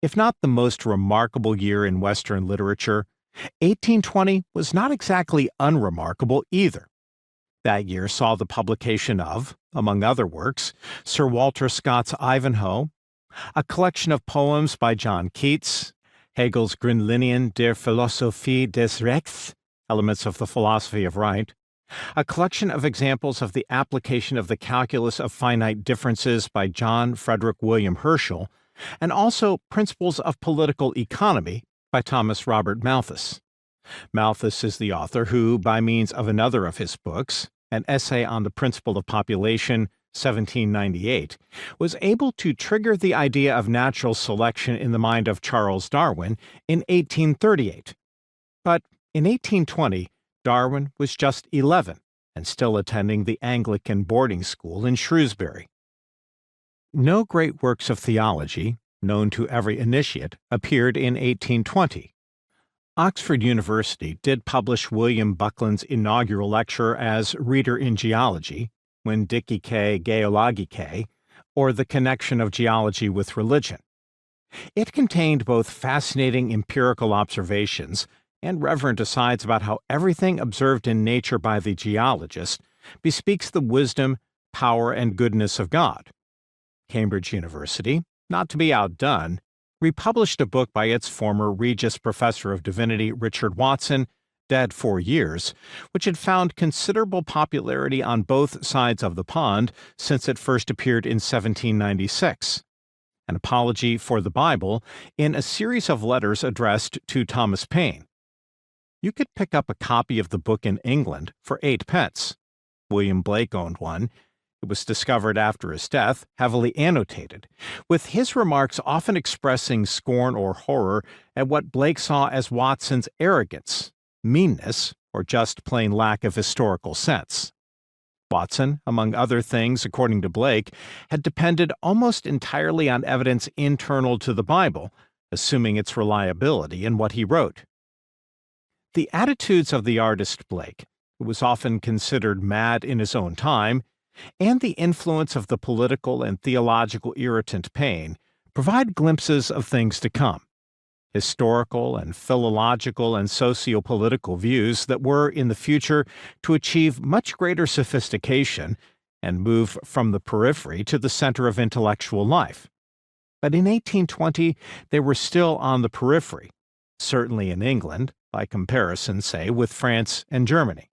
If not the most remarkable year in Western literature, 1820 was not exactly unremarkable either. That year saw the publication of, among other works, Sir Walter Scott's Ivanhoe, a collection of poems by John Keats, Hegel's Grundlinien der Philosophie des Rechts, Elements of the Philosophy of Right, a collection of examples of the application of the calculus of finite differences by John Frederick William Herschel, and also Principles of Political Economy by Thomas Robert Malthus. Malthus is the author who, by means of another of his books, an essay on the principle of population, 1798, was able to trigger the idea of natural selection in the mind of Charles Darwin in 1838. But in 1820, Darwin was just 11 and still attending the Anglican boarding school in Shrewsbury. No great works of theology, known to every initiate, appeared in 1820. Oxford University did publish William Buckland's inaugural lecture as Reader in Geology, Vindicae Geologicae, or The Connection of Geology with Religion. It contained both fascinating empirical observations and reverent asides about how everything observed in nature by the geologist bespeaks the wisdom, power, and goodness of God. Cambridge University, not to be outdone, republished a book by its former Regius Professor of Divinity Richard Watson, dead 4 years, which had found considerable popularity on both sides of the pond since it first appeared in 1796. An apology for the Bible in a series of letters addressed to Thomas Paine. You could pick up a copy of the book in England for 8 pence. William Blake owned one. It was discovered after his death, heavily annotated, with his remarks often expressing scorn or horror at what Blake saw as Watson's arrogance, meanness, or just plain lack of historical sense. Watson, among other things, according to Blake, had depended almost entirely on evidence internal to the Bible, assuming its reliability in what he wrote. The attitudes of the artist Blake, who was often considered mad in his own time, and the influence of the political and theological irritant Paine provide glimpses of things to come. Historical and philological and socio-political views that were, in the future, to achieve much greater sophistication and move from the periphery to the center of intellectual life. But in 1820, they were still on the periphery, certainly in England, by comparison, say, with France and Germany.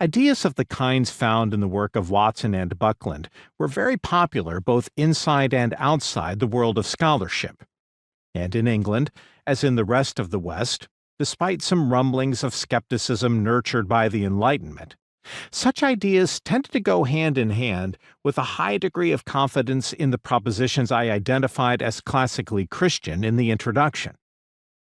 Ideas of the kinds found in the work of Watson and Buckland were very popular both inside and outside the world of scholarship. And in England, as in the rest of the West, despite some rumblings of skepticism nurtured by the Enlightenment, such ideas tended to go hand in hand with a high degree of confidence in the propositions I identified as classically Christian in the introduction.